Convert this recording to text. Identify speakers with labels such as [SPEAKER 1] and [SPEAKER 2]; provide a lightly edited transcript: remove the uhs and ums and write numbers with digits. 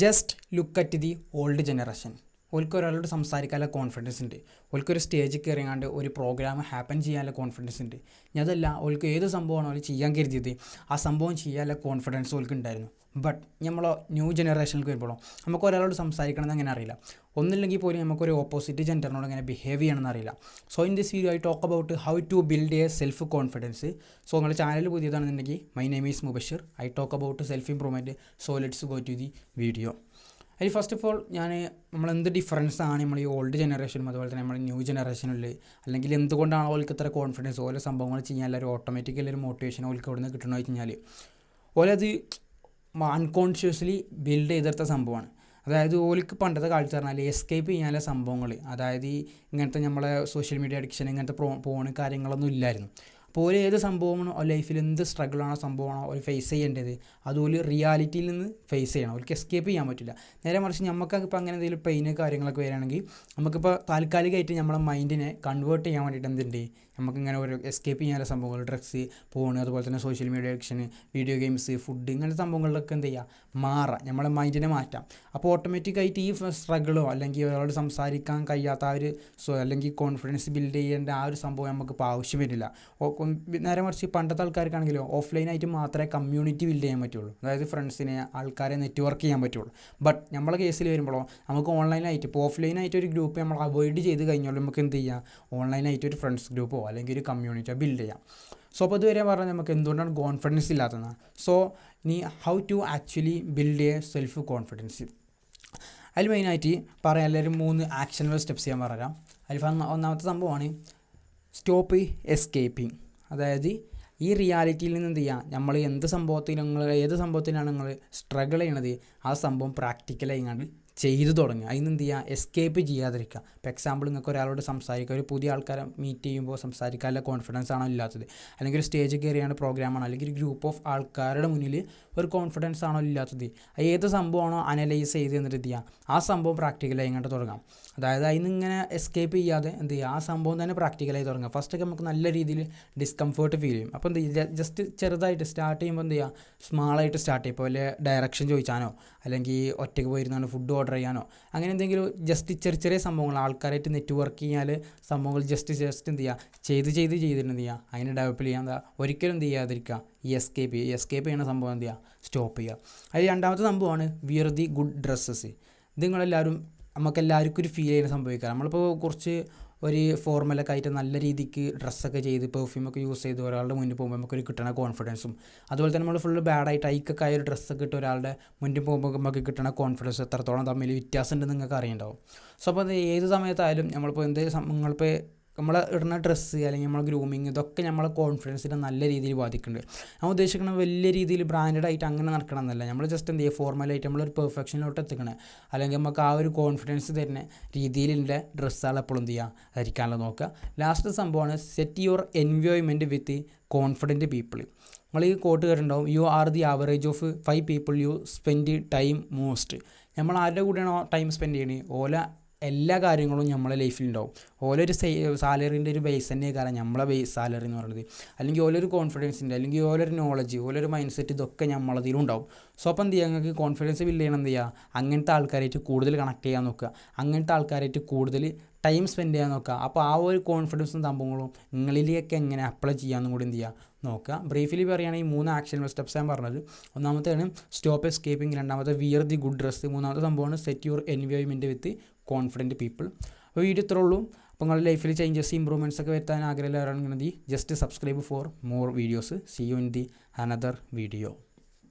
[SPEAKER 1] Just look at the old generation. ഓൽക്ക് ഒരാളോട് സംസാരിക്കാനുള്ള കോൺഫിഡൻസ് ഉണ്ട്. ഓൽക്കൊരു സ്റ്റേജിൽ കയറിയാണ്ട് ഒരു പ്രോഗ്രാം ഹാപ്പൻ ചെയ്യാനുള്ള കോൺഫിഡൻസ് ഉണ്ട്. അതല്ല, ഓൽക്ക് ഏത് സംഭവമാണോ ഓൽ ചെയ്യാൻ കരുതിയത് ആ സംഭവം ചെയ്യാനുള്ള കോൺഫിഡൻസ് ഓൽക്ക് ഉണ്ടായിരുന്നു. ബട്ട് നമ്മൾ ന്യൂ ജനറേഷനിലേക്ക് വരുമ്പോഴോ നമുക്ക് ഒരാളോട് സംസാരിക്കണം എന്ന് അങ്ങനെ അറിയില്ല. ഒന്നില്ലെങ്കിൽ പോലും നമുക്കൊരു ഓപ്പോസിറ്റ് ജെൻഡറിനോട് എങ്ങനെ ബിഹേവ് ചെയ്യണമെന്ന് അറിയില്ല. So in this video I talk about how to build a self confidence. So നിങ്ങളുടെ ചാനൽ പുതിയതാണെന്നുണ്ടെങ്കിൽ my name is Mubashir. I talk about self improvement. So let's go to the video. അതിൽ first of all നമ്മളെന്ത് difference ആണ് നമ്മൾ ഈ old ജനറേഷനും അതുപോലെ തന്നെ നമ്മൾ ന്യൂ ജനറേഷനിൽ, അല്ലെങ്കിൽ എന്തുകൊണ്ടാണ് ഓൾക്ക് ഇത്ര കോൺഫിഡൻസ്, ഓരോ സംഭവങ്ങൾ ചെയ്യാനുള്ള ഒരു ഓട്ടോമാറ്റിക്കലി ഒരു മോട്ടിവേഷൻ ഓൾക്ക് അവിടെ നിന്ന് കിട്ടണമെന്ന് വെച്ച് കഴിഞ്ഞാൽ ഓലത് അൺകോൺഷ്യസ്ലി ബിൽഡ് ചെയ്തെടുത്ത സംഭവമാണ്. അതായത് ഓൾക്ക് പണ്ടത്തെ കാലത്ത് പറഞ്ഞാൽ എസ്കേപ്പ് ചെയ്യാനുള്ള സംഭവങ്ങൾ, അതായത് ഇങ്ങനത്തെ നമ്മളെ സോഷ്യൽ മീഡിയ അഡിക്ഷൻ, ഇങ്ങനത്തെ ഫോണ് കാര്യങ്ങളൊന്നും ഇല്ലായിരുന്നു. അപ്പോൾ ഒരു ഏത് സംഭവമാണോ ലൈഫിൽ എന്ത് സ്ട്രഗിളാണോ സംഭവമാണോ ഒരു ഫേസ് ചെയ്യേണ്ടത് അതുപോലെ റിയാലിറ്റിയിൽ നിന്ന് ഫേസ് ചെയ്യണം. അവർക്ക് എസ്കേപ്പ് ചെയ്യാൻ പറ്റില്ല. നേരെ മറിച്ച് നമുക്കിപ്പോൾ അങ്ങനെ എന്തെങ്കിലും പെയിന് കാര്യങ്ങളൊക്കെ വരികയാണെങ്കിൽ നമുക്കിപ്പോൾ താൽക്കാലികമായിട്ട് നമ്മളെ മൈൻഡിനെ കൺവേർട്ട് ചെയ്യാൻ വേണ്ടിയിട്ട് എന്തുണ്ട്, നമുക്കിങ്ങനെ ഒരു എസ്കേപ്പ് ചെയ്യാനുള്ള സംഭവങ്ങൾ, ഡ്രഗ്സ്, ഫോണ്, അതുപോലെ തന്നെ social media addiction, video games, food, ഇങ്ങനത്തെ സംഭവങ്ങളിലൊക്കെ എന്ത് ചെയ്യുക, മാറാം, നമ്മളെ മൈൻഡിനെ മാറ്റാം. അപ്പോൾ ഓട്ടോമാറ്റിക്കായിട്ട് ഈ സ്ട്രഗിളോ അല്ലെങ്കിൽ ഒരാളോട് സംസാരിക്കാൻ കഴിയാത്ത ആ ഒരു അല്ലെങ്കിൽ കോൺഫിഡൻസ് ബിൽഡ് ചെയ്യേണ്ട ആ ഒരു സംഭവം നമുക്കിപ്പോൾ ആവശ്യം വരില്ല. നേരെ മറിച്ച് പണ്ടത്തെ ആൾക്കാർക്കാണെങ്കിലോ ഓഫ്ലൈനായിട്ട് മാത്രമേ കമ്മ്യൂണിറ്റി ബിൽഡ് ചെയ്യാൻ പറ്റുള്ളൂ. അതായത് ഫ്രണ്ട്സിനെ, ആൾക്കാരെ നെറ്റ്വർക്ക് ചെയ്യാൻ പറ്റുള്ളൂ. ബട്ട് നമ്മളെ കേസിൽ വരുമ്പോഴോ നമുക്ക് ഓൺലൈനായിട്ട്, ഇപ്പോൾ ഓഫ്ലൈനായിട്ട് ഒരു ഗ്രൂപ്പ് നമ്മൾ അവോയ്ഡ് ചെയ്ത് കഴിഞ്ഞാൽ നമുക്ക് എന്ത് ചെയ്യാം, ഓൺലൈനായിട്ട് ഒരു ഫ്രണ്ട്സ് ഗ്രൂപ്പോ അല്ലെങ്കിൽ ഒരു കമ്മ്യൂണിറ്റിയോ ബിൽഡ് ചെയ്യാം. സോ അപ്പോൾ ഇതുവരെ പറഞ്ഞാൽ നമുക്ക് എന്തുകൊണ്ടാണ് കോൺഫിഡൻസ് ഇല്ലാത്തതാണ്. സോ ഇനി how to actually build a self confidence. അതിൽ മെയിനായിട്ട് പറയാൻ എല്ലാവരും 3 ആക്ഷനബിൾ സ്റ്റെപ്സ് ഞാൻ പറയാം. അതിൽ ഒന്നാമത്തെ സംഭവമാണ് സ്റ്റോപ്പ് എസ്കേപ്പിംഗ്. അതായത് ഈ റിയാലിറ്റിയിൽ നിന്ന് എന്ത് ചെയ്യുക, നമ്മൾ ഏത് സംഭവത്തിലാണ് നിങ്ങൾ സ്ട്രഗിൾ ചെയ്യണത് ആ സംഭവം പ്രാക്ടിക്കലായി ഇങ്ങോട്ട് ചെയ്തു തുടങ്ങുക. അതിന് എന്ത് ചെയ്യുക, എസ്കേപ്പ് ചെയ്യാതിരിക്കുക. ഇപ്പോൾ എക്സാമ്പിൾ, നിങ്ങൾക്ക് ഒരാളോട് സംസാരിക്കുക, ഒരു പുതിയ ആൾക്കാരെ മീറ്റ് ചെയ്യുമ്പോൾ സംസാരിക്കാനുള്ള കോൺഫിഡൻസ് ആണോ ഇല്ലാത്തത്, അല്ലെങ്കിൽ ഒരു സ്റ്റേജ് കയറിയാണ് പ്രോഗ്രാമാണോ, അല്ലെങ്കിൽ ഒരു ഗ്രൂപ്പ് ഓഫ് ആൾക്കാരുടെ മുന്നിൽ ഒരു കോൺഫിഡൻസ് ആണോ ഇല്ലാത്തത്, ഏത് സംഭവമാണോ അനലൈസ് ചെയ്ത് എന്നിട്ട് എന്ത് ചെയ്യുക, ആ സംഭവം പ്രാക്ടിക്കലായി ഇങ്ങോട്ട് തുടങ്ങാം. അതായത് അതിന് ഇങ്ങനെ എസ്കേപ്പ് ചെയ്യാതെ എന്ത് ചെയ്യുക, ആ സംഭവം തന്നെ പ്രാക്ടിക്കലായി തുടങ്ങുക. ഫസ്റ്റൊക്കെ നമുക്ക് നല്ല രീതിയിൽ ഡിസ്കംഫേർട്ട് ഫീൽ ചെയ്യും. അപ്പോൾ എന്ത് ചെയ്യുക, ജസ്റ്റ് ചെറുതായിട്ട് സ്റ്റാർട്ട് ചെയ്യുമ്പോൾ എന്ത് ചെയ്യുക, സ്മാളായിട്ട് സ്റ്റാർട്ട് ചെയ്യും. ഇപ്പോൾ വലിയ ഡയറക്ഷൻ ചോദിച്ചാനോ അല്ലെങ്കിൽ ഒറ്റയ്ക്ക് പോയിരുന്നാണ് ഫുഡ് ഓർഡർ ചെയ്യാനോ അങ്ങനെ എന്തെങ്കിലും ജസ്റ്റ് ചെറിയ സംഭവങ്ങൾ, ആൾക്കാരായിട്ട് നെറ്റ്വർക്ക് ചെയ്യാൻ സംഭവങ്ങൾ ജസ്റ്റ് എന്ത് ചെയ്യുക, ചെയ്തിട്ട് എന്ത് ചെയ്യുക, അതിനെ ഡെവലപ്പ് ചെയ്യാൻ ഒരിക്കലും എന്ത് ചെയ്യാതിരിക്കുക, ഈ എസ്കേപ്പ് ചെയ്യുന്ന സംഭവം എന്ത് ചെയ്യുക, സ്റ്റോപ്പ് ചെയ്യുക. അതിൽ രണ്ടാമത്തെ സംഭവമാണ് വിയർ ദി ഗുഡ് ഡ്രസ്സസ്. ഇത് നിങ്ങളെല്ലാവരും, നമുക്കെല്ലാവർക്കും ഒരു ഫീൽ ചെയ്യുന്ന സംഭവിക്കുക. നമ്മളിപ്പോൾ കുറച്ച് ഒരു ഫോർമലൊക്കെ ആയിട്ട് നല്ല രീതിക്ക് ഡ്രസ്സൊക്കെ ചെയ്ത് പെർഫ്യൂമൊക്കെ യൂസ് ചെയ്ത് ഒരാളുടെ മുന്നിൽ പോകുമ്പോൾ നമുക്കൊരു കിട്ടുന്ന കോൺഫിഡൻസും, അതുപോലെ തന്നെ നമ്മൾ ഫുള്ള് ബാഡായിട്ട് ഐക്കൊക്കെ ആയ ഒരു ഡ്രസ്സൊക്കെ ഇട്ട് ഒരാളുടെ മുന്നിൽ പോകുമ്പോൾ നമുക്ക് കിട്ടുന്ന കോൺഫിഡൻസ് എത്രത്തോളം തമ്മിൽ വ്യത്യാസം ഉണ്ടെന്ന് നിങ്ങൾക്ക് അറിയുണ്ടാവും. സോ അപ്പോൾ അത് ഏത് സമയത്തായാലും നമ്മളിപ്പോൾ നിങ്ങളിപ്പോൾ നമ്മൾ ഇടുന്ന ഡ്രസ്സ് അല്ലെങ്കിൽ നമ്മളെ ഗ്രൂമിങ്, ഇതൊക്കെ നമ്മളെ കോൺഫിഡൻസിനെ നല്ല രീതിയിൽ ബാധിക്കുന്നുണ്ട്. നമ്മൾ ഉദ്ദേശിക്കുന്ന വലിയ രീതിയിൽ ബ്രാൻഡഡ് ആയിട്ട് അങ്ങനെ നടക്കണം എന്നല്ല. നമ്മൾ ജസ്റ്റ് എന്ത് ചെയ്യുക, ഫോർമലായിട്ട് നമ്മളൊരു പെർഫെക്ഷനിലോട്ട് എത്തിക്കണേ, അല്ലെങ്കിൽ നമുക്ക് ആ ഒരു കോൺഫിഡൻസ് തരുന്ന രീതിയിലുള്ള ഡ്രസ്സുകൾ എപ്പോഴും എന്ത് ചെയ്യുക, ധരിക്കാനുള്ള നോക്കുക. ലാസ്റ്റ് സംഭവമാണ് set your environment with confident people. നമ്മൾ ഈ കോട്ട് കേട്ടിട്ടുണ്ടാവും, you are the average of 5 people you spend time most. നമ്മൾ ആരുടെ കൂടെയാണോ ടൈം സ്പെൻഡ് ചെയ്യണത് ഓല എല്ലാ കാര്യങ്ങളും നമ്മളെ ലൈഫിലുണ്ടാവും. ഓലൊരു സാലറീൻ്റെ ഒരു ബേസ് തന്നെ കാരണം നമ്മളെ ബേസ് സാലറി എന്ന് പറയുന്നത്, അല്ലെങ്കിൽ ഓലൊരു കോൺഫിഡൻസിൻ്റെ, അല്ലെങ്കിൽ ഓലൊരു നോളജ്, ഓലൊരു മൈൻഡ് സെറ്റ്, ഇതൊക്കെ നമ്മളതിലും ഉണ്ടാവും. സോ അപ്പം എന്ത് ചെയ്യുക, നിങ്ങൾക്ക് കോൺഫിഡൻസ് ബിൽഡ് ചെയ്യണം, എന്ത് ചെയ്യുക, അങ്ങനത്തെ ആൾക്കാരായിട്ട് കൂടുതൽ കണക്ട് ചെയ്യാൻ നോക്കുക, അങ്ങനത്തെ ആൾക്കാരായിട്ട് കൂടുതൽ ടൈം സ്പെൻഡ് ചെയ്യാൻ നോക്കുക. അപ്പോൾ ആ ഒരു കോൺഫിഡൻസും സംഭവങ്ങളും നിങ്ങളിലേക്ക് എങ്ങനെ അപ്ലൈ ചെയ്യാമെന്നും കൂടി എന്ത് ചെയ്യുക, നോക്കുക. ബ്രീഫ്ലി പറയുകയാണെങ്കിൽ 3 ആക്ഷൻ സ്റ്റെപ്സ് ഞാൻ പറഞ്ഞത്. ഒന്നാമത്തേതാണ് സ്റ്റോപ്പ് എസ്കേപ്പിംഗ്, രണ്ടാമത്തെ വിയർ ദി ഗുഡ് ഡ്രസ്സ്, മൂന്നാമത്തെ സംഭവമാണ് set your environment with confident people. അപ്പോൾ വീഡിയോ ഇത്രേ ഉള്ളൂ. അപ്പോൾ നിങ്ങളുടെ ലൈഫിൽ ചേഞ്ചസ്, ഇമ്പ്രൂവ്മെൻറ്റ്സ് ഒക്കെ വരുത്താൻ ആഗ്രഹമുള്ളവരാണെങ്കിൽ just subscribe for more videos. See you in the another video.